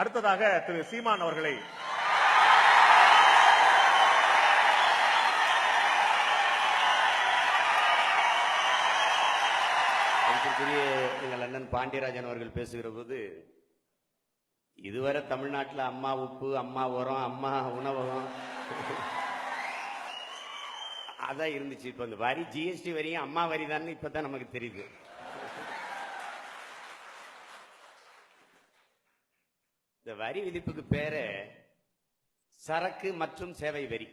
அடுத்ததாக திரு சீமான் அவர்களை எங்கள் அண்ணன் பாண்டியராஜன் அவர்கள் பேசுகிற போது, இதுவரை தமிழ்நாட்டில் அம்மா உப்பு, அம்மா உரம், அம்மா உணவகம் அதான் இருந்துச்சு. இப்ப இந்த வரி ஜிஎஸ்டி வரியும் அம்மா வரி தான் இப்பதான் நமக்கு தெரியுது. இந்த வரி விதிப்புக்கு பேரு சரக்கு மற்றும் சேவை வரி.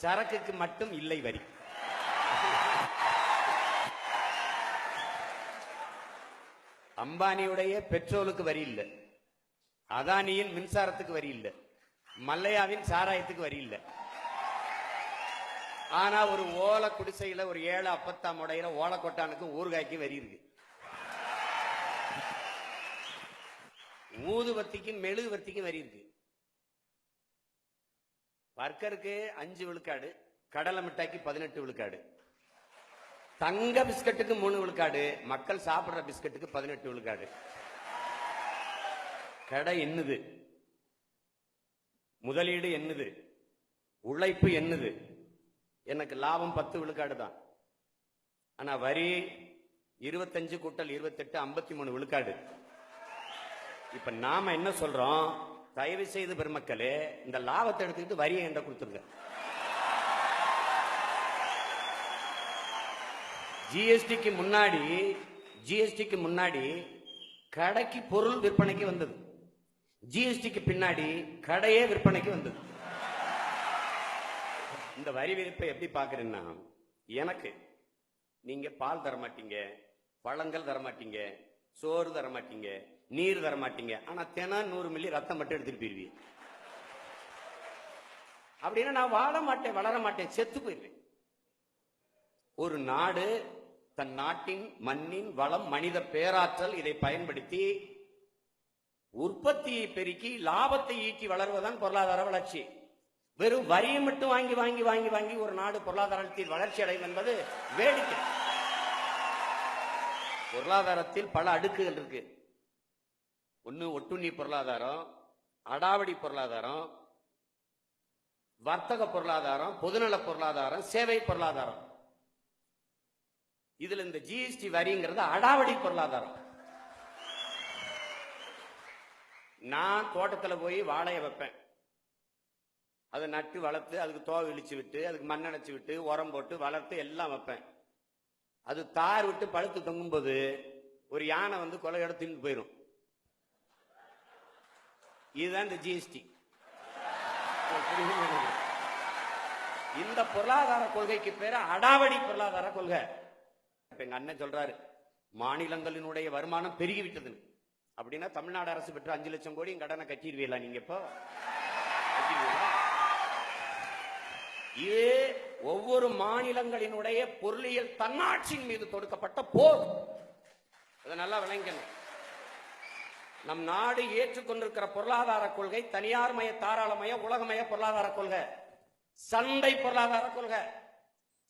சரக்குக்கு மட்டும் இல்லை வரி. அம்பானியுடைய பெட்ரோலுக்கு வரி இல்லை, அதானியின் மின்சாரத்துக்கு வரி இல்லை, மல்லையாவின் சாராயத்துக்கு வரி இல்லை. ஆனா ஒரு ஓலை குடிசையில ஒரு 7 அப்பத்தாம் உடையிற ஓலைக்கொட்டானுக்கும் ஊறுகாய்க்கு வரி இருக்கு. ஊதுவத்திக்கும் மெழுகுவத்திக்கும் வரி இருக்கு. பர்கருக்கு 5 விழுக்காடு, கடலை மிட்டாய்க்கு 18 விழுக்காடு, தங்க பிஸ்கட்டுக்கு 3 விழுக்காடு, மக்கள் சாப்பிடுற பிஸ்கட்டுக்கு 18 விழுக்காடு. கடை என்னது, முதலீடு என்னது, உழைப்பு என்னது, எனக்கு லாபம் 10 விழுக்காடு தான். ஆனா வரி 25 கூட்டல் 28 53 விழுக்காடு. இப்ப நாம என்ன சொல்றோம், தயவு செய்து பெருமக்களே இந்த லாபத்தை எடுத்துக்கிட்டு வரியை என்ற கொடுத்துருங்க. ஜிஎஸ்டிக்கு முன்னாடி கடைக்கு பொருள் விற்பனைக்கு வந்தது, ஜிஎஸ்டிக்கு பின்னாடி கடையே விற்பனைக்கு வந்தது. இந்த வரி விதிப்பை எப்படி பாக்குறேன்னா, எனக்கு நீங்க பால் தர மாட்டீங்க, பழங்கள் தர மாட்டீங்க, சோறு தர மாட்டீங்க, நீர் தர மாட்டீங்க, ஆனா தினம் 100 மில்லி ரத்தம் மட்டும் எடுத்துட்டு போயிருவீங்க. அப்படின்னா நான் வாழ மாட்டேன், வளர மாட்டேன், செத்து போயிருவேன். ஒரு நாடு தன் நாட்டின் மண்ணின் வளம், மனித பேராற்றல் இதை பயன்படுத்தி உற்பத்தியை பெருக்கி லாபத்தை ஈட்டி வளர்வதுதான் பொருளாதார வளர்ச்சி. வெறும் வரியை மட்டும் வாங்கி வாங்கி வாங்கி வாங்கி ஒரு நாடு பொருளாதாரத்தில் வளர்ச்சி அடையும் என்பது வேடிக்கை. பொருளாதாரத்தில் பல அடுக்குகள் இருக்கு. ஒன்னு ஒட்டுண்ணி பொருளாதாரம், அடாவடி பொருளாதாரம், வர்த்தக பொருளாதாரம், பொதுநல பொருளாதாரம், சேவை பொருளாதாரம். இதுல இந்த ஜிஎஸ்டி வரிங்கிறது அடாவடி பொருளாதாரம். நான் தோட்டத்துல போய் வாழைய வைப்பேன், அதை நட்டு வளர்த்து அதுக்கு தோவை இழிச்சு விட்டு அதுக்கு மண்ணடைச்சு விட்டு உரம் போட்டு வளர்த்து எல்லாம் வைப்பேன். அது தார் விட்டு பழுத்து தொங்கும் போது ஒரு யானை வந்து கொலையோட தின்னு போயிடும். இதுதான் இந்த ஜிஎஸ்டி. இந்த பொருளாதார கொள்கைக்கு பேரு அடாவடி பொருளாதார கொள்கை. எங்க அண்ணன் சொல்றாரு, மாநிலங்களினுடைய வருமானம் பெருகிவிட்டது. அப்படின்னா தமிழ்நாடு அரசு பெற்ற 5 லட்சம் கோடி கடனை கட்டிடுவீங்களா நீங்க? இப்போ இது ஒவ்வொரு மாநிலங்களினுடைய பொருளியல் தன்னாட்சியின் மீது தொடுக்கப்பட்ட போர். அதை நல்லா விளங்கணும். நம் நாடு ஏற்றுக்கொண்டிருக்கிற பொருளாதார கொள்கை தனியார் மய, தாராளமய, உலகமய பொருளாதார கொள்கை, சந்தை பொருளாதார கொள்கை.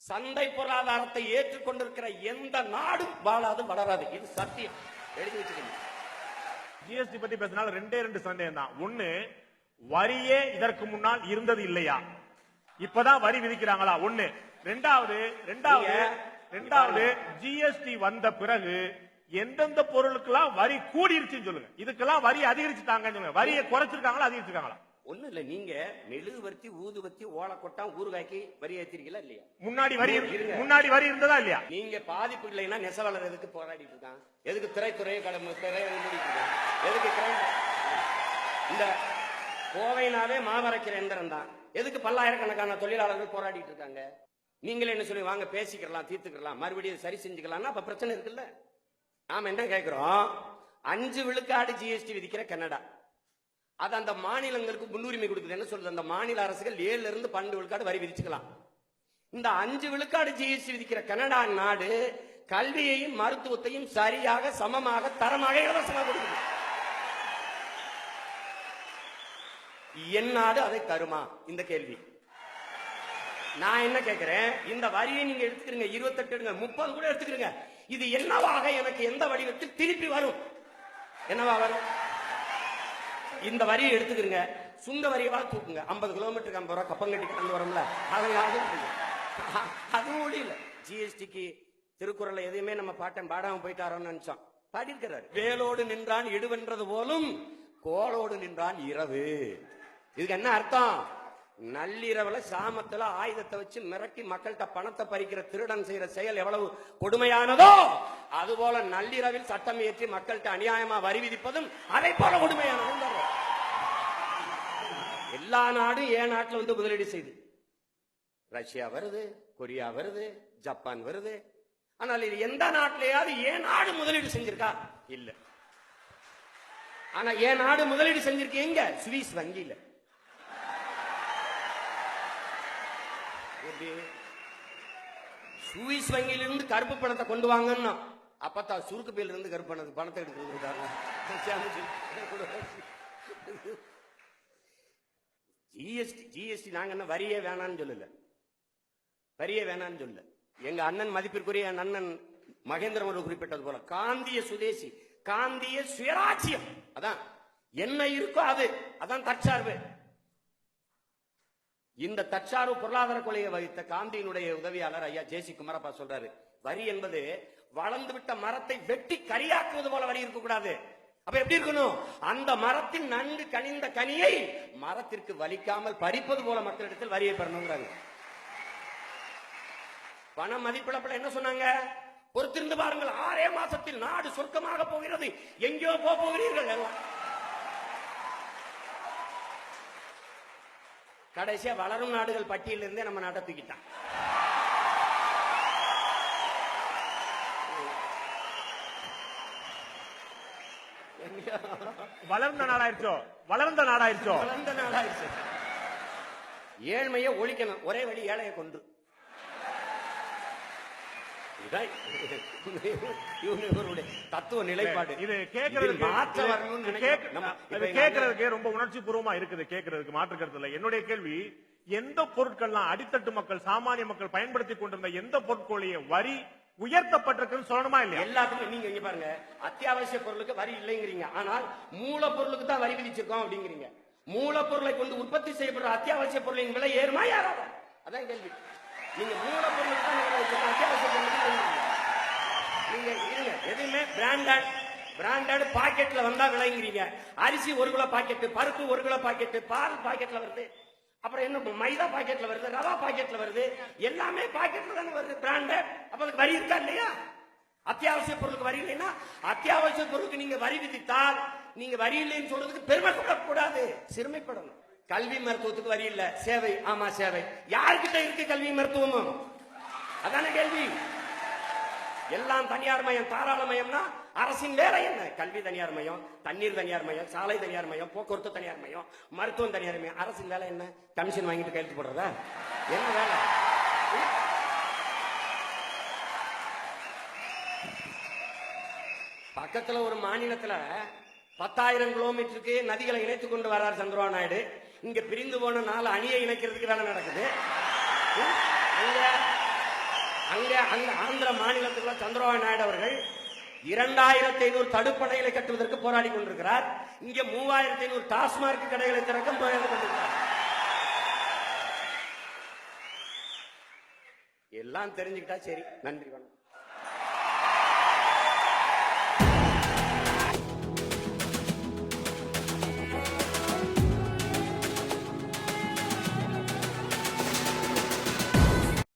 சந்தை பொருளாதாரத்தை ஏற்றுக்கொண்டிருக்கிற எந்த நாடும் வாழாது, வளராது. இது சத்தியம், எழுதி வச்சுக்கணும். ஜிஎஸ்டி பத்தி பேசினால 2 சந்தேகம் தான். ஒண்ணு, வரியே இதற்கு முன்னால் இருந்தது இல்லையா, இப்பதான் வரி விதிக்கிறாங்களா? ஒண்ணு. ரெண்டாவது ஜிஎஸ்டி வந்த பிறகு எந்தெந்த பொருளுக்கெல்லாம் வரி கூடிருச்சுன்னு சொல்லுங்க, இதுக்கெல்லாம் வரி அதிகரிச்சுட்டாங்கன்னு சொல்லுங்க. வரியை குறைச்சிருக்காங்களா அதிகரிச்சிருக்காங்களா? ஒண்ணு இல்ல, நீங்க மெழுகுவர்த்தி, ஊதுவத்தி, ஓலக்கொட்டான், ஊறுகாய்க்கு வரி ஏற்றிருக்கீங்களா இல்லையா? முன்னாடி வரி இருந்ததா இல்லையா? நீங்க பாதிப்பு இல்லைன்னா நெசவாளர் எதுக்கு போராடிட்டு இருக்கான்? எதுக்கு திரைத்துறையை எதுக்கு இந்த கோவைனாலே மாவரைக்கிற எந்திரம் தான், எதுக்கு பல்லாயிரக்கணக்கான தொழிலாளர்கள் போராடிட்டு இருக்காங்க? நீங்களே என்ன சொல்லி வாங்க பேசிக்கலாம், தீர்த்துக்கலாம், மறுபடியும் சரி செஞ்சுக்கலாம். அப்ப பிரச்சனை இருக்குல்ல. நாம என்ன கேட்கிறோம், 5 விழுக்காடு ஜிஎஸ்டி விதிக்கிற கனடா, அது அந்த மாநிலங்களுக்கு முன்னுரிமை கொடுக்குது. என்ன சொல்றது, அந்த மாநில அரசுகள் 7 இருந்து 12 விழுக்காடு வரி விதிச்சுக்கலாம். இந்த 5 விழுக்காடு ஜிஎஸ்டி விதிக்கிற கனடா நாடு கல்வியையும் மருத்துவத்தையும் சரியாக, சமமாக, தரமாக, இலவசமாக கொடுக்குது. என் நாடு அதை தருமா? இந்த கேள்வி நான் என்ன கேட்கிறேன், இந்த வரியை நீங்க எடுத்துக்கிறீங்க, 28 எடுங்க, 30 கூட எடுத்துக்கிறீங்க, இது என்னவாக எனக்கு எந்த வடிவத்தில் திருப்பி வரும்? என்னவா வரும்? இந்த வரியை எடுத்துக்கிறங்க, சுங்க வரியவா தூக்குங்க. 50 கிலோமீட்டருக்கு 50 ரூபாய் கப்பம் கட்டி கடந்து வரோம்ல, அதையாவது அதுவும் முடியல. ஜிஎஸ்டிக்கு திருக்குறள் எதையுமே நம்ம பாட்டன் பாடாம போயிட்டாரோன்னு நினைச்சோம். பாடியிருக்கிறார், வேலோடு நின்றான் இடுவென்றது போலும் கோலோடு நின்றான் இரவு. இதுக்கு என்ன அர்த்தம்? நள்ளிரவுல சாமத்துல ஆயுதத்தை வச்சு மிரட்டி மக்கள்கிட்ட பணத்தை பறிக்கிற திருடன் செய்யற செயல் எவ்வளவு கொடுமையானதோ, அதுபோல நள்ளிரவில் சட்டம் இயற்றி மக்கள்கிட்ட அநியாயமா வரி விதிப்பதும் அதை போல கொடுமையானதும். எல்லா நாடும் ஏன் நாட்டுல வந்து முதலீடு செய்து, ரஷ்யா வருது, கொரியா வருது, ஜப்பான் வருது. ஆனால் இது எந்த நாட்டிலேயாவது ஏன் நாடு முதலீடு செஞ்சிருக்கா? இல்ல. ஆனா ஏன் நாடு முதலீடு செஞ்சிருக்கு எங்க? சுவிஸ் வங்கியில. சுவிஸ் வங்கியிலிருந்து கருப்பு பணத்தை கொண்டு வாங்கன்னா அப்பதான் சுருக்கு பையில இருந்து கருப்பு பணத்தை எடுத்து ஜிஎஸ்டி நாங்க என்ன வரியே வேணான்னு சொல்லல, வரியே வேணான்னு சொல்லல. எங்க அண்ணன் மதிப்பிற்குரிய என் அண்ணன் மகேந்திரன் அவர்கள் குறிப்பிட்டது போல காந்திய சுதேசி, காந்திய சுயராட்சியம், அதான் என்ன இருக்கோ அது, அதான் தற்சார்பு. இந்த தற்சார்பு பொருளாதார கொள்கையை வகித்த காந்தியினுடைய உதவியாளர் ஐயா ஜே.சி. குமரப்பா சொல்றாரு, வரி என்பது வளர்ந்து விட்ட மரத்தை வெட்டி கரியாக்குவது போல வரி இருக்க கூடாது. அப்ப எப்படி இருக்கணும்? அந்த மரத்தின் நன்கு கனிந்த கனியை மரத்திற்கு வலிக்காமல் பறிப்பது போல மக்களிடத்தில் வரியை பெறணுங்கிறாங்க. பண மதிப்பிழப்புல என்ன சொன்னாங்க? பொறுத்திருந்து பாருங்கள், 6 மாசத்தில் நாடு சொர்க்கமாக போகிறது, எங்கேயோ போகிறீர்கள். கடைசியா வளரும் நாடுகள் பட்டியலில் இருந்தே நம்ம நாட்டை தூக்கிட்டான். வளர்ந்த நாடாயிருச்சோ, வளர்ந்த நாடாயிருச்சோ, வளர்ந்த நாடாயிருச்சு. ஏழ்மையை ஒழிக்கணும், ஒரே வழி ஏழையை கொண்டு. தத்துவ நிலைப்பாடு இது கேட்கறதுக்கு ரொம்ப உணர்ச்சி பூர்வமா இருக்குது. கேட்கறதுக்கு மாற்று கருத்து இல்லை. என்னுடைய கேள்வி, எந்த பொருட்கள்லாம் அடித்தட்டு மக்கள் சாமானிய மக்கள் பயன்படுத்தி கொண்டிருந்த எந்த பொருட்களையும் வரி உயர்த்தப்பட்டிருக்குன்னு சொல்லணுமா இல்லையா? எல்லாத்துக்கும் நீங்க இங்க பாருங்க, அத்தியாவசிய பொருளுக்கு வரி இல்லைங்கிறீங்க, ஆனால் மூலப்பொருளுக்கு தான் வரி விதிச்சிருக்கோம் அப்படிங்கிறீங்க. மூலப்பொருளை கொண்டு உற்பத்தி செய்யப்படுற அத்தியாவசிய பொருளின் விலை ஏறுமா யாராவது? அதான் கேள்வி. நீங்க மூலப்பொருளுக்கு தான் அத்தியாவசிய பொருளுக்கு நீங்க இருங்க, எதுவுமே பிராண்டட் பாக்கெட்ல வந்தா விலைங்கிறீங்க. அரிசி 1 கிலோ பாக்கெட், பருப்பு 1 கிலோ பாக்கெட், பால் பாக்கெட்ல வருது, அப்புறம் என்ன மைதா பாக்கெட்ல வருது, ரவா பாக்கெட்ல வருது, எல்லாமே பாக்கெட்ல தானே வருது பிராண்டட். அப்ப அதுக்கு வரி இருக்கா இல்லையா? அத்தியாவசிய பொருளுக்கு வரி இல்லைன்னா, அத்தியாவசிய பொருளுக்கு நீங்க வரி விதித்தால் நீங்க வரி இல்லைன்னு சொல்றதுக்கு பெருமைப்படக்கூடாது, சிறுமைப்படணும். கல்வி மருத்துவத்துக்கு வரி இல்ல, சேவை, ஆமா சேவை. யாருக்கிட்ட இருக்கு கல்வி மருத்துவமும்? அதான கேள்வி. எல்லாம் தனியார் மயம், தாராள மயம்னா அரசின் வேலை என்ன? கல்வி தனியார் மயம், தண்ணீர் தனியார் மயம், சாலை தனியார் மயம், போக்குவரத்து தனியார் மயம், மருத்துவம் தனியார் மயம். அரசின் வேலை என்ன? கமிஷன் வாங்கிட்டு கையெழுத்து போடுறதா? என்ன வேலை? பக்கத்துல ஒரு மாநிலத்துல 10,000 கிலோமீட்டருக்கு நதிகளை இணைத்துக் கொண்டு வர்றார் சந்திரபாபு நாயுடு. இங்க பிரிந்து போன 4 அணியை இணைக்கிறதுக்கு வேலை நடக்குது. அங்க ஆந்திர மாநிலத்துக்குள்ள சந்திரபாபு நாயுடு அவர்கள் 2500 தடுப்பணைகளை கட்டுவதற்கு போராடி கொண்டிருக்கிறார். இங்க 3500 டாஸ்மார்க் கடைகளை திறக்க போராடி கொண்டிருக்கிறார். எல்லாம் தெரிஞ்சுக்கிட்டா சரி. நன்றி, வணக்கம்.